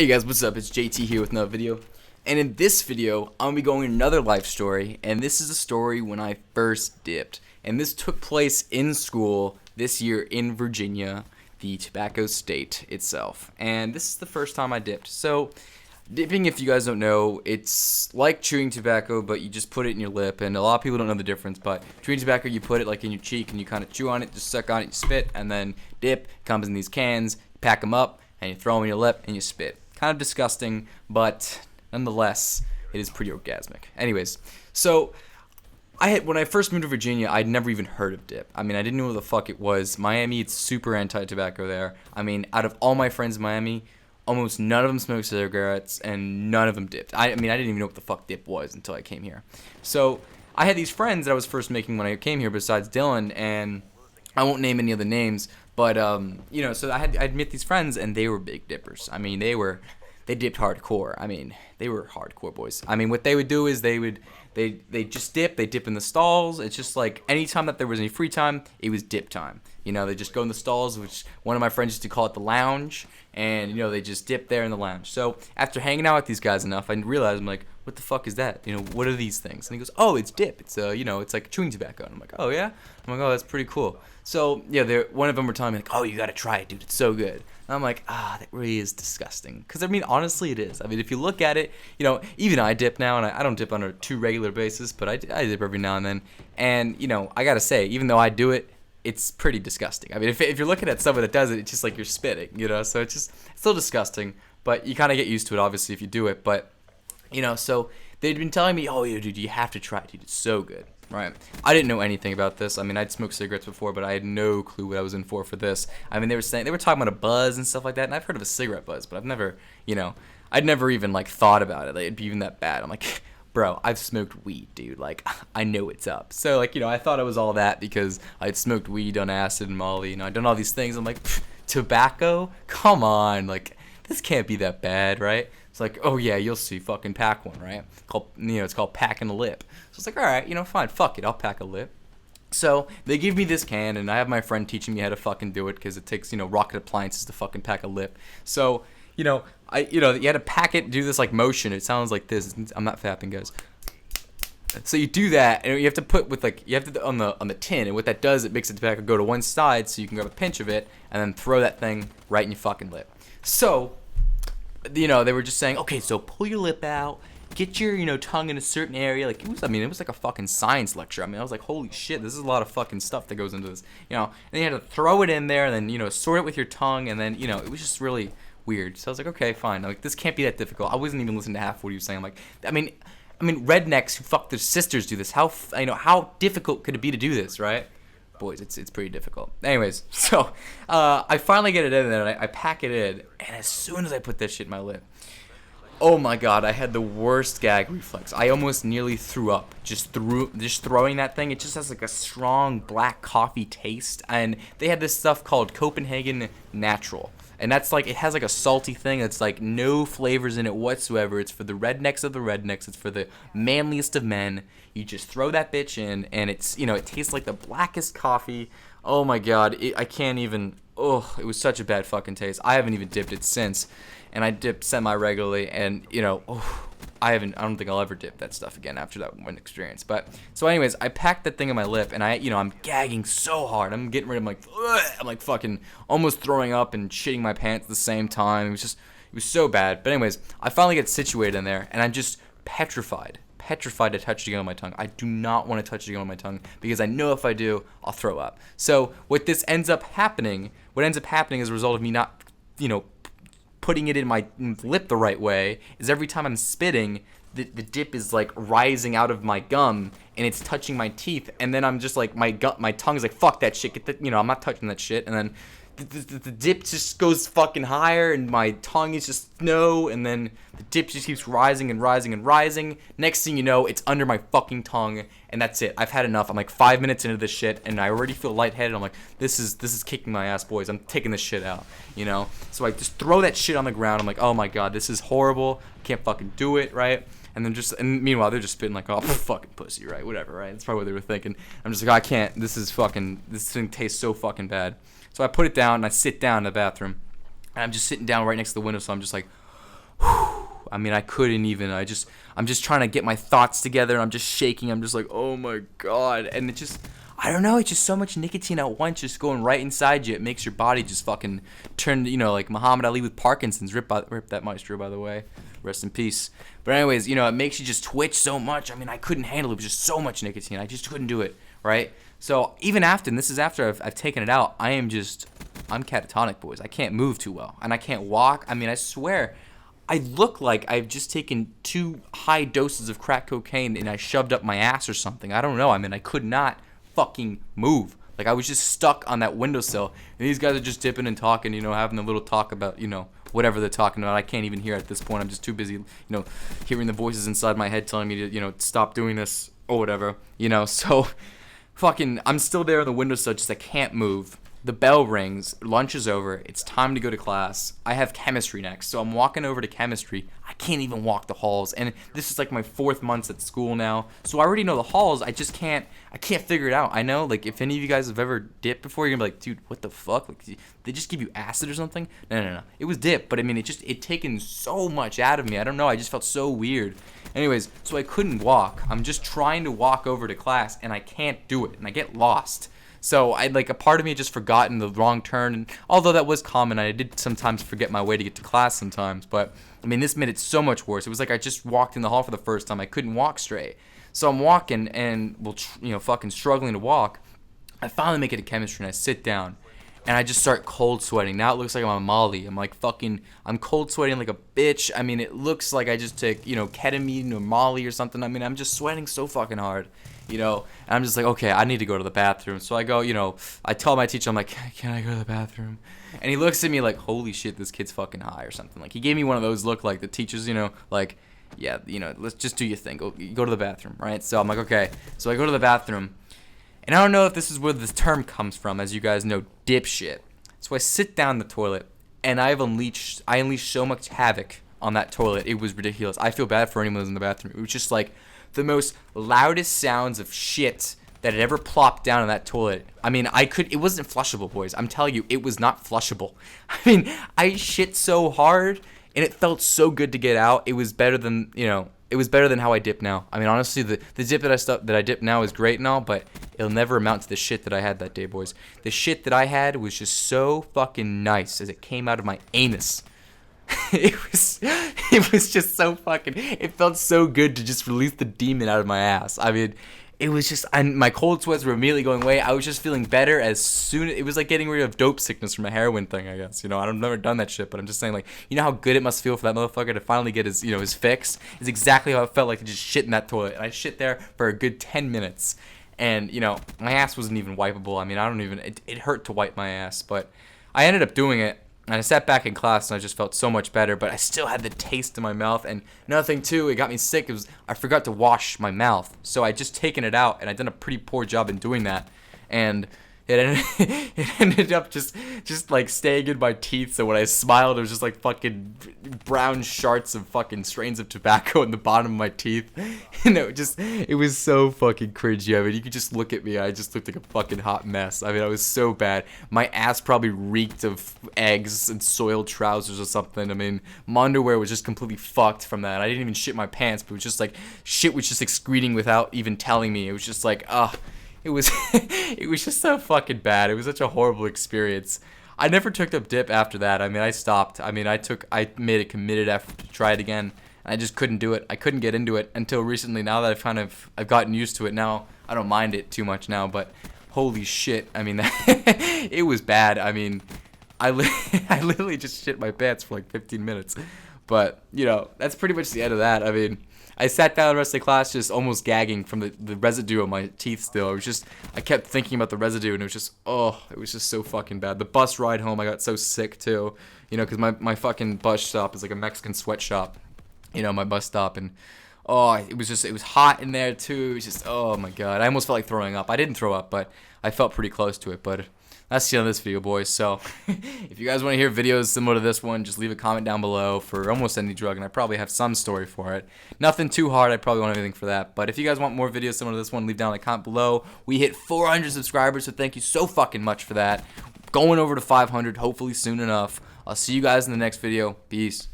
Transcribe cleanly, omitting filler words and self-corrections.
Hey guys, what's up? It's JT here with another video. And in this video, I'm going to be going another life story. And this is a story when I first dipped. And this took place in school this year in Virginia, the tobacco state itself. And this is the first time I dipped. So, dipping, if you guys don't know, it's like chewing tobacco, but you just put it in your lip. And a lot of people don't know the difference. But chewing tobacco, you put it like in your cheek and you kind of chew on it, just suck on it, you spit. And then dip comes in these cans, you pack them up, and you throw them in your lip and you spit. Kind of disgusting, but nonetheless, it is pretty orgasmic. Anyways, so when I first moved to Virginia, I'd never even heard of dip. I mean, I didn't know what the fuck it was. Miami, it's super anti-tobacco there. I mean, out of all my friends in Miami, almost none of them smoked cigarettes, and none of them dipped. I mean, I didn't even know what the fuck dip was until I came here. So I had these friends that I was first making when I came here, besides Dylan, and I won't name any other names. But, so I'd met these friends, and they were big dippers. I mean, they dipped hardcore. I mean, they were hardcore boys. I mean, what they would do is they just dip. They dip in the stalls. It's just like anytime that there was any free time, it was dip time. You know, they just go in the stalls, which one of my friends used to call it the lounge. And, they just dip there in the lounge. So after hanging out with these guys enough, I realized, I'm like, what the fuck is that? What are these things? And he goes, oh, it's dip. It's, it's like chewing tobacco. And I'm like, oh, yeah? I'm like, oh, that's pretty cool. So, yeah, one of them were telling me, like, oh, you got to try it, dude. It's so good. And I'm like, that really is disgusting. Because, I mean, honestly, it is. I mean, if you look at it, even I dip now, and I don't dip on a too regular basis, but I dip every now and then. And, I got to say, even though I do it, it's pretty disgusting. I mean, if you're looking at someone that does it, it's just like you're spitting, so it's still disgusting, but you kind of get used to it, obviously, if you do it. But, so they'd been telling me, oh, yeah, dude, you have to try it, dude. It's so good. Right. I didn't know anything about this. I mean, I'd smoked cigarettes before, but I had no clue what I was in for this. I mean, they were talking about a buzz and stuff like that, and I've heard of a cigarette buzz, but I've never, I'd never even, thought about it. Like, it'd be even that bad. I'm like, bro, I've smoked weed, dude. Like, I know what's up. So, I thought it was all that because I'd smoked weed, done acid and Molly, I'd done all these things. I'm like, tobacco? Come on. Like, this can't be that bad, right? It's like, oh yeah, you'll see, fucking pack one, right? It's called packing a lip. So it's like, all right, fine, fuck it, I'll pack a lip. So they give me this can, and I have my friend teaching me how to fucking do it because it takes, rocket appliances to fucking pack a lip. So, you had to pack it, do this motion. It sounds like this. I'm not fapping, guys. So you do that, and you have to put on the tin, and what that does, it makes the tobacco go to one side, so you can grab a pinch of it, and then throw that thing right in your fucking lip. So, they were just saying, okay, so pull your lip out, get your, tongue in a certain area. It was like a fucking science lecture. I mean, I was like, holy shit, this is a lot of fucking stuff that goes into this, and you had to throw it in there, and then, sort it with your tongue, and then, it was just really weird. So I was like, okay, fine. Like, this can't be that difficult. I wasn't even listening to half what he was saying. I'm like, I mean, rednecks who fuck their sisters do this. How difficult could it be to do this, right? Boys, it's pretty difficult. Anyways, so I finally get it in there, and I pack it in, and as soon as I put that shit in my lip, oh my god, I had the worst gag reflex. I almost nearly threw up just throwing that thing. It just has a strong black coffee taste, and they had this stuff called Copenhagen Natural. And that's it has a salty thing that's no flavors in it whatsoever. It's for the rednecks of the rednecks. It's for the manliest of men. You just throw that bitch in, and it's, it tastes like the blackest coffee. Oh my god, I can't even, it was such a bad fucking taste. I haven't even dipped it since, and I dipped semi-regularly, and, I don't think I'll ever dip that stuff again after that one experience. But, so anyways, I packed that thing in my lip, and I'm gagging so hard. I'm getting ready, I'm fucking almost throwing up and shitting my pants at the same time. It was so bad. But anyways, I finally get situated in there, and I'm just petrified to touch it again on my tongue. I do not want to touch it again on my tongue because I know if I do, I'll throw up. So what ends up happening as a result of me not, putting it in my lip the right way is every time I'm spitting, the dip is rising out of my gum and it's touching my teeth, and then I'm just my tongue's fuck that shit, get the, I'm not touching that shit, and then the dip just goes fucking higher, and my tongue is just no, and then the dip just keeps rising and rising and rising. Next thing you know, it's under my fucking tongue, and that's it. I've had enough. I'm 5 minutes into this shit, and I already feel lightheaded. I'm like, this is kicking my ass, boys. I'm taking this shit out, So I just throw that shit on the ground. I'm like, oh my god, this is horrible. I can't fucking do it, right? And then meanwhile, they're just spitting oh, fucking pussy, right? Whatever, right? That's probably what they were thinking. I'm just like, I can't. This thing tastes so fucking bad. So I put it down, and I sit down in the bathroom. And I'm just sitting down right next to the window, so I'm just like, I mean, I couldn't even. I'm just trying to get my thoughts together. I'm just shaking. I'm just like, oh my god. And it just, I don't know. It's just so much nicotine at once, just going right inside you. It makes your body just fucking turn, like Muhammad Ali with Parkinson's. Rip that maestro, by the way. Rest in peace. But anyways, it makes you just twitch so much. I mean, I couldn't handle it. It was just so much nicotine. I just couldn't do it, right? So even after, and this is after I've taken it out, I'm catatonic, boys. I can't move too well, and I can't walk. I mean, I swear, I look like I've just taken 2 high doses of crack cocaine and I shoved up my ass or something. I don't know. I mean, I could not fucking move. Like, I was just stuck on that windowsill, and these guys are just dipping and talking, having a little talk about, whatever they're talking about. I can't even hear at this point. I'm just too busy, hearing the voices inside my head telling me to, stop doing this or whatever, so fucking, I'm still there on the windowsill, just I can't move. The bell rings, lunch is over, it's time to go to class. I have chemistry next, so I'm walking over to chemistry. I can't even walk the halls, and this is like my 4th month at school now, so I already know the halls. I can't figure it out. I know, like, if any of you guys have ever dipped before, you're gonna be like, dude, what the fuck? Like, they just give you acid or something? No. It was dip, but I mean, it taken so much out of me. I don't know, I just felt so weird. Anyways, so I couldn't walk. I'm just trying to walk over to class, and I can't do it, and I get lost. So a part of me just forgotten the wrong turn, and although that was common, I did sometimes forget my way to get to class sometimes, but I mean, this made it so much worse. It was like I just walked in the hall for the first time. I couldn't walk straight. So I'm walking and, fucking struggling to walk. I finally make it to chemistry and I sit down and I just start cold sweating. Now it looks like I'm on Molly. I'm cold sweating like a bitch. I mean, it looks like I just took, ketamine or Molly or something. I mean, I'm just sweating so fucking hard. And I'm just like, okay, I need to go to the bathroom. So I go, I tell my teacher, I'm like, can I go to the bathroom? And he looks at me like, holy shit, this kid's fucking high or something. Like, he gave me one of those look like the teachers, like, yeah, let's just do your thing. Go to the bathroom, right? So I'm like, okay. So I go to the bathroom. And I don't know if this is where this term comes from, as you guys know, dipshit. So I sit down in the toilet, and I unleashed so much havoc on that toilet. It was ridiculous. I feel bad for anyone who's in the bathroom. It was just like the most loudest sounds of shit that had ever plopped down in that toilet. I mean, it wasn't flushable, boys. I'm telling you, it was not flushable. I mean, I shit so hard, and it felt so good to get out. It was better than, it was better than how I dip now. I mean, honestly, the dip that I dip now is great and all, but it'll never amount to the shit that I had that day, boys. The shit that I had was just so fucking nice as it came out of my anus. It was just so fucking, it felt so good to just release the demon out of my ass. I mean, it was just, my cold sweats were immediately going away. I was just feeling better it was like getting rid of dope sickness from a heroin thing, I guess. I've never done that shit, but I'm just saying, like, how good it must feel for that motherfucker to finally get his, his fix. Is exactly how it felt like to just shit in that toilet. And I shit there for a good 10 minutes. And, my ass wasn't even wipeable. I mean, it hurt to wipe my ass, but I ended up doing it. And I sat back in class and I just felt so much better, but I still had the taste in my mouth. And another thing too, it got me sick, I forgot to wash my mouth. So I just taken it out, and I done a pretty poor job in doing that. And it ended up just like staying in my teeth. So when I smiled, it was just like fucking brown shards of fucking strains of tobacco in the bottom of my teeth. And it was so fucking cringy. I mean, you could just look at me. I just looked like a fucking hot mess. I mean, I was so bad. My ass probably reeked of eggs and soiled trousers or something. I mean, my underwear was just completely fucked from that. I didn't even shit my pants, but it was just like shit was just excreting without even telling me. It was just like, it was it was just so fucking bad. It was such a horrible experience. I never took up dip after that. I mean, I stopped. I mean, I made a committed effort to try it again. I just couldn't do it. I couldn't get into it until recently. Now that I've gotten used to it now, I don't mind it too much now, but holy shit. I mean, it was bad. I mean, I literally just shit my pants for like 15 minutes. But, that's pretty much the end of that. I mean, I sat down the rest of the class just almost gagging from the residue on my teeth still. I kept thinking about the residue, and it was just so fucking bad. The bus ride home, I got so sick too, because my fucking bus stop is like a Mexican sweatshop, my bus stop, and it was hot in there too. It was just, oh my god, I almost felt like throwing up. I didn't throw up, but I felt pretty close to it, but that's the end of this video, boys. So if you guys want to hear videos similar to this one, just leave a comment down below for almost any drug, and I probably have some story for it. Nothing too hard. I probably won't have anything for that. But if you guys want more videos similar to this one, leave down a comment below. We hit 400 subscribers, so thank you so fucking much for that. Going over to 500, hopefully soon enough. I'll see you guys in the next video. Peace.